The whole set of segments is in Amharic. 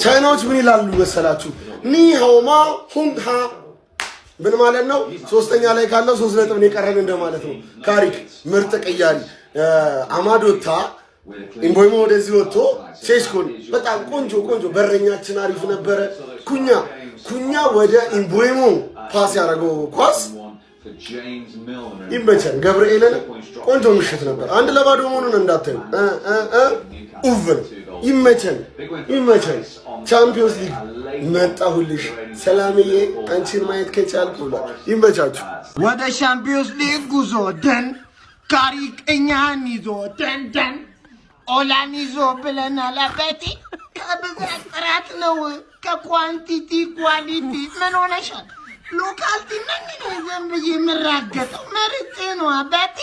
ቻይናዎች ምን ይላሉ መሰላችሁ? ኒሃውማ ሁንሃ ምን ማለት ነው? ሶስተኛ ላይ ካለው 3 ነጥብ ነው የቀረን እንደማለት ነው። ካሪክ ምርጥ ቅያሪ አማዶታ ኢምቦይሞ ወደዚህ ወጥቶ ሴስኮን በጣም ቆንጆ በረኛችን አሪፍ ነበረ። ኩኛ ወደ ኢምቦይሞ ፓስ ያደረገው ኳስ ይመቸን። ገብርኤልን ቆንጆ ምሽት ነበር። 1-0 መሆኑን እንዳታዩ። ኡቭን ይመቸን። ቻምፒዮንስ ሊግ መጣሁልሽ ሰላምዬ፣ አንቺን ማየት ከቻልኩ ብሏል። ይመቻችሁ። ወደ ቻምፒዮንስ ሊግ ጉዞ ደን ካሪክ እኛን ይዞ ደን ኦላን ይዞ ብለናል። አባቴ ከብዛት ጥራት ነው ከኳንቲቲ ኳሊቲ ምን ሆነሻል? ሎካልቲ ነኝ ዝም ብዬ የምራገጠው መርጬ ነው። አባቴ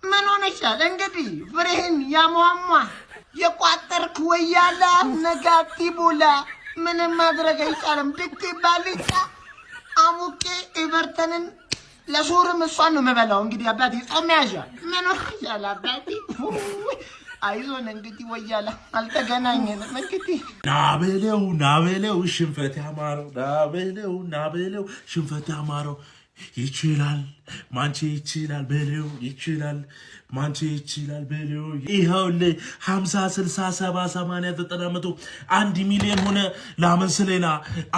ምን ሆነሻል? እንግዲህ ፍሬህን ያሟሟ የቋጠርክ ወያላ ነጋቲ ቦላ ምንም ማድረግ አይቻልም። ድክ ባልጫ አሙቄ ኤቨርተንን ለሱርም እሷን ነው የምበላው። እንግዲህ አባቴ ጾም ያዣል። ምን ሆነሻል አባቴ? አይዞን እንግዲህ ወያላ አልተገናኘንም። እንግዲህ ናበለው ሽንፈት ያማረው ናበለው ሽንፈት ያማረው ይችላል ማንቼ ይችላል በለው ይችላል ማንቼ ይችላል በለው። ይኸውልህ 50 60 70 80 90 1 ሚሊዮን ሆነ ላመንስሌና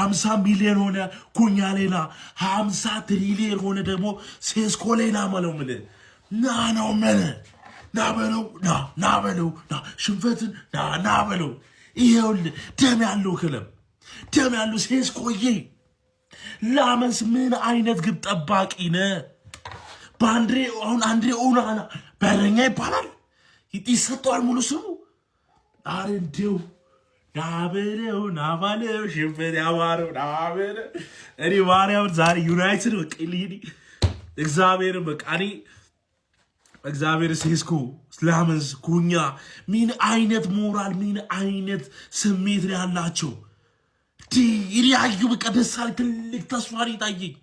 50 ሚሊዮን ሆነ ኩኛ ሌላ 50 ትሪሊዮን ሆነ ደግሞ ሴስኮ ሌላ ማለት ነው። ና ነው ማለት ናበለው ሽንፈትን ናበለው። ይኸውልህ ደም ያለው ክለብ ደም ያለው ሴስኮዬ ላመንስ ምን አይነት ግብ ጠባቂ ነህ? አንድሬ ኦናና በረኛ ይባላል ይሰጠዋል ሙሉ ስሙ። አረ እንደው ናበለው ሽንፈት ያማረው ናበለው። እኔ ማርያም ዛሬ ዩናይትድ በቃ እግዚአብሔርን በቃ እኔ እግዚአብሔር ሴስኮ ላመንስ ኩኛ ምን አይነት ሞራል ምን አይነት ስሜት ነው ያላቸው? ይሪያዩ በቃ ደሳል ትልቅ ተስፋ ይታየኝ።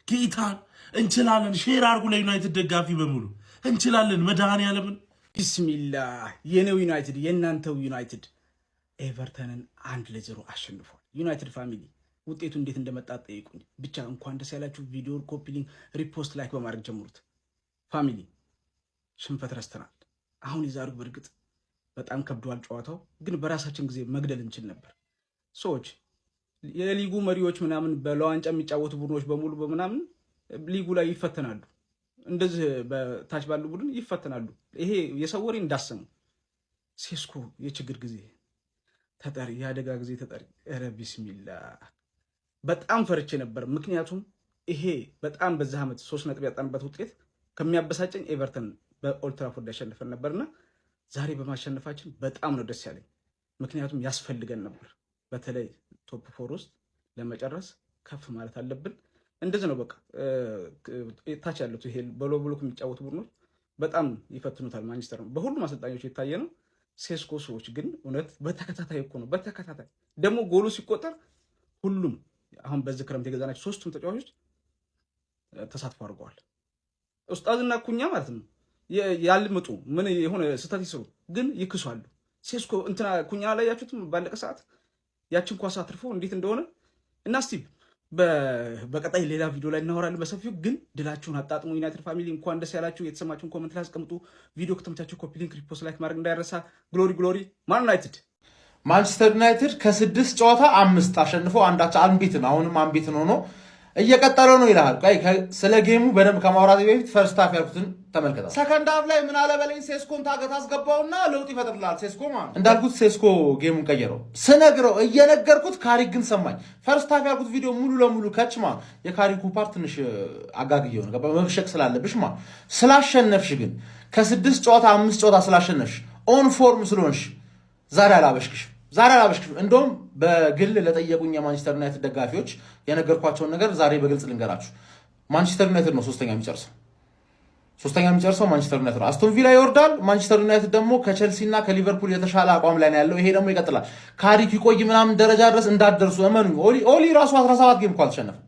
ጌታን እንችላለን። ሼር አድርጉ ለዩናይትድ ደጋፊ በሙሉ እንችላለን። መድኃኒዓለምን ቢስሚላህ የኔው ዩናይትድ የእናንተው ዩናይትድ ኤቨርተንን 1-0 አሸንፏል። ዩናይትድ ፋሚሊ ውጤቱ እንዴት እንደመጣ ጠይቁኝ። ብቻ እንኳን ደስ ያላችሁ። ቪዲዮ ኮፒ ሊንክ፣ ሪፖስት፣ ላይክ በማድረግ ጀምሩት። ፋሚሊ ሽንፈት ረስተናል። አሁን የዛሬው በእርግጥ በጣም ከብዷል ጨዋታው፣ ግን በራሳችን ጊዜ መግደል እንችል ነበር። ሰዎች የሊጉ መሪዎች ምናምን በለዋንጫ የሚጫወቱ ቡድኖች በሙሉ በምናምን ሊጉ ላይ ይፈተናሉ። እንደዚህ በታች ባሉ ቡድን ይፈተናሉ። ይሄ የሰው ወሬ እንዳሰሙ ሴስኮ የችግር ጊዜ ተጠሪ፣ የአደጋ ጊዜ ተጠሪ። ኧረ ቢስሚላ በጣም ፈርቼ ነበር። ምክንያቱም ይሄ በጣም በዛ ዓመት 3 ነጥብ ያጣንበት ውጤት ከሚያበሳጨኝ ኤቨርተን በኦልድ ትራፎርድ ያሸንፈን ነበርና ዛሬ በማሸነፋችን በጣም ነው ደስ ያለኝ። ምክንያቱም ያስፈልገን ነበር። በተለይ ቶፕ 4 ውስጥ ለመጨረስ ከፍ ማለት አለብን። እንደዚህ ነው በቃ ታች ያሉት ይሄ በሎ ብሎክ የሚጫወቱ ቡድኖች በጣም ይፈትኑታል። ማንቸስተር ነው በሁሉም አሰልጣኞች የታየ ነው። ሴስኮ ሰዎች ግን እውነት በተከታታይ እኮ ነው በተከታታይ ደግሞ ጎሉ ሲቆጠር ሁሉም አሁን በዚህ ክረምት የገዛናቸው 3ቱም ተጫዋቾች ተሳትፎ አድርገዋል። ኡስታዝና ኩኛ ማለት ነው ያልምጡ ምን የሆነ ስህተት ይስሩ ግን ይክሷሉ። ሴስኮ እንትና ኩኛ ላይ ያችሁትም ባለቀ ሰዓት ያችን ኳስ አትርፎ እንዴት እንደሆነ እና እስቲ በቀጣይ ሌላ ቪዲዮ ላይ እናወራለን በሰፊው። ግን ድላችሁን አጣጥሙ። ዩናይትድ ፋሚሊ እንኳን ደስ ያላችሁ። የተሰማችሁን ኮሜንት ላይ አስቀምጡ። ቪዲዮ ከተመቻችሁ ኮፒ ሊንክ፣ ሪፖስት፣ ላይክ ማድረግ እንዳይረሳ። ግሎሪ ማን ዩናይትድ ማንቸስተር ዩናይትድ ከ6 ጨዋታ 5 አሸንፎ አንዳች አንቢትን አሁንም አንቢትን ሆኖ እየቀጠለው ነው ይላል። ስለ ጌሙ በደንብ ከማውራት በፊት ፈርስት ሃፍ ያልኩትን ተመልከታ። ሰከንድ ሃፍ ላይ ምን አለ በለኝ ሴስኮን ታገት አስገባውና ለውጥ ይፈጥርላል። ሴስኮ ማለት እንዳልኩት ሴስኮ ጌሙን ቀየረው ስነግረው እየነገርኩት ካሪክ ግን ሰማኝ። ፈርስት ሃፍ ያልኩት ቪዲዮ ሙሉ ለሙሉ ከችማ የካሪኩ ፓርት ትንሽ አጋግየው ነው መብሸቅ ስላለብሽ ማለት ስላሸነፍሽ ግን ከ6 ጨዋታ 5 ጨዋታ ስላሸነፍሽ ኦን ፎርም ስለሆንሽ ዛሬ አላበሽክሽ። እንደውም በግል ለጠየቁኝ የማንቸስተር ዩናይትድ ደጋፊዎች የነገርኳቸውን ነገር ዛሬ በግልጽ ልንገራችሁ። ማንቸስተር ዩናይትድ ነው ሶስተኛ የሚጨርሰው ማንቸስተር ዩናይትድ ነው። አስቶን ቪላ ይወርዳል። ማንቸስተር ዩናይትድ ደግሞ ከቼልሲ እና ከሊቨርፑል የተሻለ አቋም ላይ ነው ያለው። ይሄ ደግሞ ይቀጥላል። ካሪክ ይቆይ ምናምን ደረጃ ድረስ እንዳትደርሱ እመኑኝ። ኦሊ ራሱ 17 ጌም እኮ አልተሸነፈም።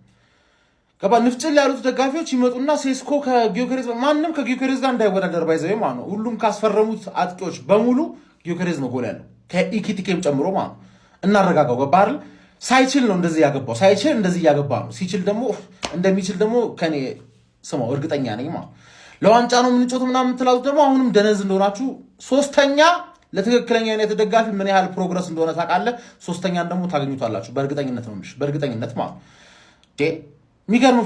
ንፍጭል ያሉት ደጋፊዎች ይመጡና ሴስኮ ከጊዮከሬዝ ማንም ከጊዮከሬዝ ጋር እንዳይወዳደር ባይዘው ማለት ነው። ሁሉም ካስፈረሙት አጥቂዎች በሙሉ ጊዮከሬዝ ነው ጎል ያለው ከኢኪቲኬም ጨምሮ ማለት ነው። እናረጋጋው። ገባህ አይደል? ሳይችል ነው እንደዚህ ያገባው፣ ሳይችል እንደዚህ ያገባ ነው። ሲችል ደግሞ እንደሚችል ደግሞ ከኔ ስማው እርግጠኛ ነኝ ማለት ለዋንጫ ነው የምንጮት ምናምን የምትላሉት ደግሞ አሁንም ደነዝ እንደሆናችሁ። ሶስተኛ ለትክክለኛ ዩናይትድ ደጋፊ ምን ያህል ፕሮግረስ እንደሆነ ታውቃለህ። ሶስተኛን ደግሞ ታገኙታላችሁ በእርግጠኝነት ነው። በእርግጠኝነት ማለት የሚገርም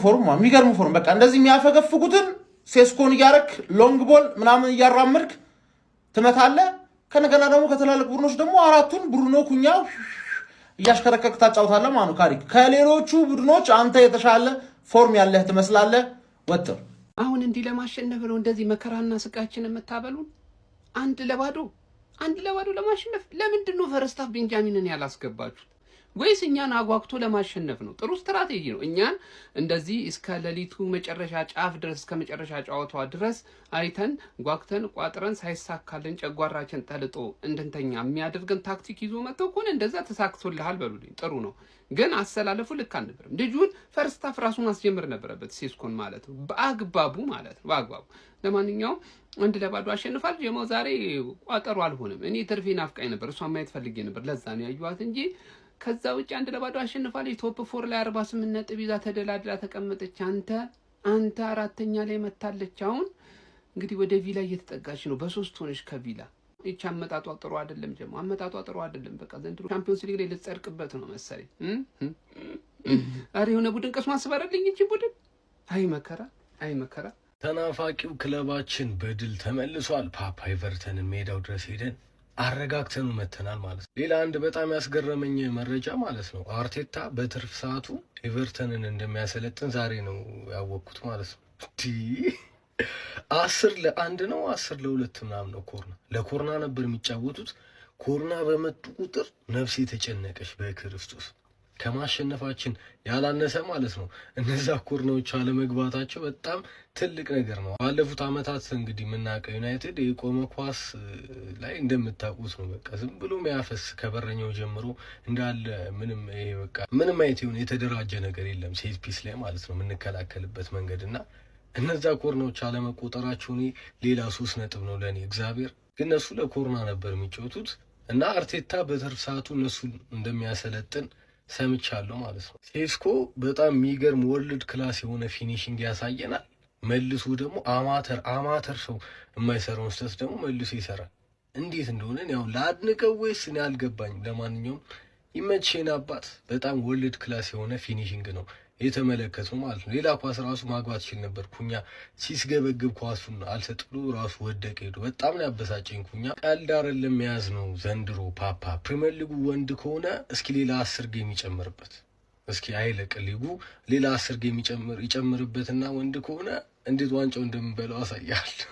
ፎርም በቃ እንደዚህ የሚያፈገፍጉትን ሴስኮን እያረክ ሎንግ ቦል ምናምን እያራምድክ ትመታለህ። ከነገና ደግሞ ከትላልቅ ቡድኖች ደግሞ አራቱን ብሩኖ ኩኛ እያሽከረከርክ ታጫውታለህ ማለት ነው። ካሪክ ከሌሎቹ ቡድኖች አንተ የተሻለ ፎርም ያለህ ትመስላለህ። ወጥር አሁን እንዲህ ለማሸነፍ ነው እንደዚህ መከራና ስቃችን የምታበሉን? አንድ ለባዶ ለማሸነፍ ለምንድን ነው ፈረስታፍ ቤንጃሚንን ያላስገባችሁት? ወይስ እኛን አጓግቶ ለማሸነፍ ነው? ጥሩ ስትራቴጂ ነው። እኛን እንደዚህ እስከ ሌሊቱ መጨረሻ ጫፍ ድረስ እስከ መጨረሻ ጨዋታዋ ድረስ አይተን ጓግተን ቋጥረን ሳይሳካልን ጨጓራችን ጠልጦ እንድንተኛ የሚያደርገን ታክቲክ ይዞ መጥተው ከሆነ እንደዛ ተሳክቶልሃል በሉልኝ። ጥሩ ነው። ግን አሰላለፉ ልክ አልነበረም። ልጁን ፈርስታፍ ራሱን ማስጀመር ነበረበት፣ ሴስኮን ማለት ነው። በአግባቡ ማለት ነው፣ በአግባቡ። ለማንኛውም 1-2 አሸንፋል። ጀማው ዛሬ ቋጠሩ አልሆነም። እኔ ትርፌ ናፍቃኝ ነበር፣ እሷን ማየት ፈልጌ ነበር። ለዛ ነው ያዩዋት እንጂ ከዛ ውጭ 1-2 አሸንፋለች። ቶፕ 4 ላይ 48 ነጥብ ይዛ ተደላድላ ተቀመጠች። አንተ አራተኛ ላይ መታለች። አሁን እንግዲህ ወደ ቪላ እየተጠጋች ነው። በ3 ሆነች ከቪላ። ይቺ አመጣጧ ጥሩ አይደለም ጀማ፣ አመጣጧ ጥሩ አይደለም። በቃ ዘንድሮ ቻምፒዮንስ ሊግ ላይ ልትጸድቅበት ነው መሰለኝ። አሬ የሆነ ቡድን ቀስማ አስባረልኝ እንጂ ቡድን አይ መከራ። ተናፋቂው ክለባችን በድል ተመልሷል። ፓፓ ኤቨርተንን ሜዳው ድረስ ሄደን አረጋግተኑ መተናል ማለት ነው። ሌላ አንድ በጣም ያስገረመኝ መረጃ ማለት ነው አርቴታ በትርፍ ሰዓቱ ኤቨርተንን እንደሚያሰለጥን ዛሬ ነው ያወቅኩት ማለት ነው። 10-1 ነው 10-2 ምናምን ነው። ለኮርና ነበር የሚጫወቱት። ኮርና በመጡ ቁጥር ነፍሴ ተጨነቀች በክርስቶስ። ከማሸነፋችን ያላነሰ ማለት ነው። እነዛ ኮርናዎች አለመግባታቸው በጣም ትልቅ ነገር ነው። ባለፉት አመታት እንግዲህ የምናውቀው ዩናይትድ የቆመ ኳስ ላይ እንደምታውቁት ነው። በቃ ዝም ብሎ የሚያፈስ ከበረኛው ጀምሮ እንዳለ ምንም አይነት የሆነ የተደራጀ ነገር የለም ሴት ፒስ ላይ ማለት ነው የምንከላከልበት መንገድ እና እነዛ ኮርናዎች አለመቆጠራቸው ሌላ 3 ነጥብ ነው ለኔ። እግዚአብሔር ግን እነሱ ለኮርና ነበር የሚጫወቱት እና አርቴታ በትርፍ ሰዓቱ እነሱ እንደሚያሰለጥን ሰምቻለሁ ማለት ነው። ሴስኮ በጣም የሚገርም ወርልድ ክላስ የሆነ ፊኒሽንግ ያሳየናል። መልሶ ደግሞ አማተር ሰው የማይሰራውን ስህተት ደግሞ መልሶ ይሰራል። እንዴት እንደሆነ ያው ላድንቀው ወይስ እኔ አልገባኝም። ለማንኛውም ይመችሽን አባት። በጣም ወርልድ ክላስ የሆነ ፊኒሽንግ ነው የተመለከተው ማለት ነው። ሌላ ኳስ ራሱ ማግባት ይችል ነበር። ኩኛ ሲስገበግብ ኳሱን አልሰጥ ብሎ ራሱ ወደቀ ሄዶ። በጣም ነው ያበሳጨኝ። ኩኛ ቀልድ አይደለም መያዝ ነው ዘንድሮ። ፓፓ ፕሪሚየር ሊጉ ወንድ ከሆነ እስኪ ሌላ 10 ጌም ይጨምርበት። እስኪ አይለቅ ሊጉ ሌላ 10 ጌም ይጨምርበትና ወንድ ከሆነ እንዴት ዋንጫው እንደምንበላው አሳያለሁ።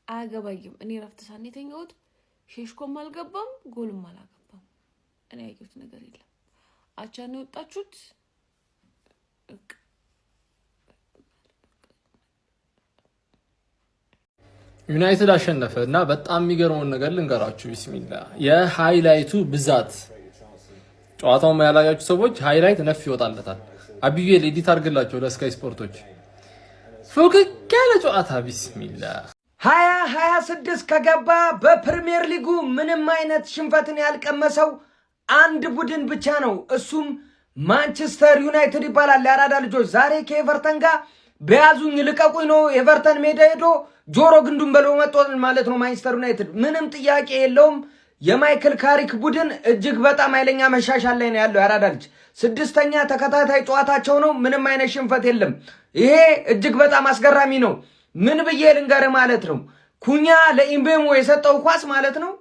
አያገባኝም። እኔ ረፍት ሳን የተኛሁት ሼሽኮም አልገባም ጎልም አላገባም። እኔ ያየሁት ነገር የለም። አቻ ነው የወጣችሁት። ዩናይትድ አሸነፈ እና በጣም የሚገርመውን ነገር ልንገራችሁ። ቢስሚላ የሃይላይቱ ብዛት ጨዋታውን ያላያችሁ ሰዎች ሃይላይት ነፍ ይወጣለታል። አብዬ ኤዲት አድርግላቸው ለስካይ ስፖርቶች። ፉክክ ያለ ጨዋታ ቢስሚላ 2026 ከገባ በፕሪሚየር ሊጉ ምንም አይነት ሽንፈትን ያልቀመሰው አንድ ቡድን ብቻ ነው። እሱም ማንቸስተር ዩናይትድ ይባላል። የአራዳ ልጆች ዛሬ ከኤቨርተን ጋር በያዙኝ ልቀቁኝ ነው። ኤቨርተን ሜዳ ሄዶ ጆሮ ግንዱን በለው መጥቷል ማለት ነው። ማንቸስተር ዩናይትድ ምንም ጥያቄ የለውም። የማይክል ካሪክ ቡድን እጅግ በጣም ኃይለኛ መሻሻል ላይ ነው ያለው። የአራዳ ልጅ 6ኛ ተከታታይ ጨዋታቸው ነው። ምንም አይነት ሽንፈት የለም። ይሄ እጅግ በጣም አስገራሚ ነው። ምን ብዬ ልንገርህ ማለት ነው። ኩኛ ለኢምቤሞ የሰጠው ኳስ ማለት ነው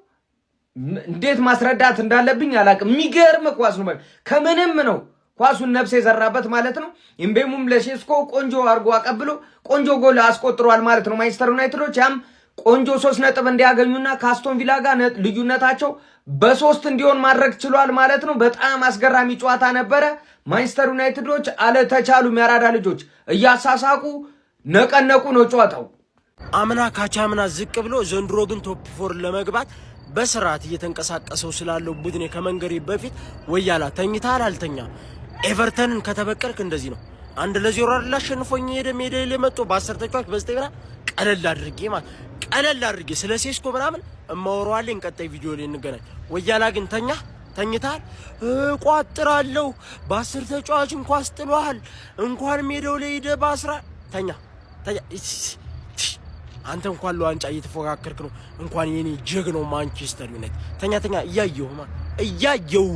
እንዴት ማስረዳት እንዳለብኝ አላውቅም። የሚገርም ኳስ ነው። ከምንም ነው ኳሱን ነፍስ የዘራበት ማለት ነው። ኢምቤሙም ለሼስኮ ቆንጆ አርጎ አቀብሎ ቆንጆ ጎል አስቆጥሯል ማለት ነው። ማንቸስተር ዩናይትዶች ያም ቆንጆ 3 ነጥብ እንዲያገኙና ካስቶን ቪላ ጋር ልዩነታቸው በ3 እንዲሆን ማድረግ ችሏል ማለት ነው። በጣም አስገራሚ ጨዋታ ነበረ። ማንቸስተር ዩናይትዶች አልተቻሉም። የአራዳ ልጆች እያሳሳቁ ነቀነቁ ነው ጨዋታው። አምና ካቻምና ዝቅ ብሎ ዘንድሮ ግን ቶፕ 4 ለመግባት በስርዓት እየተንቀሳቀሰው ስላለው ቡድኔ ከመንገሬ በፊት ወያላ ተኝታል አልተኛ ኤቨርተንን ከተበቀልክ እንደዚህ ነው 1-0 አይደል አሸንፎኝ ሄደ ሜዳ ላይ መጥቶ በ10 ተጫዋች በ9 ብራ ቀለል አድርጌ ስለ ሴስኮ ምናምን እማወራዋለሁ ቀጣይ ቪዲዮ ላይ እንገናኝ ወያላ ግን ተኝታል ቋጥራለሁ በ10 ተጫዋች እንኳን አስጥሏል እንኳን ሜዳው ላይ ሄደ በ10 ተኛ አንተ እንኳን ለዋንጫ እየተፎካከርክ ነው እንኳን የኔ ጀግናው ማንቸስተር ዩናይትድ ተኛ እያየሁ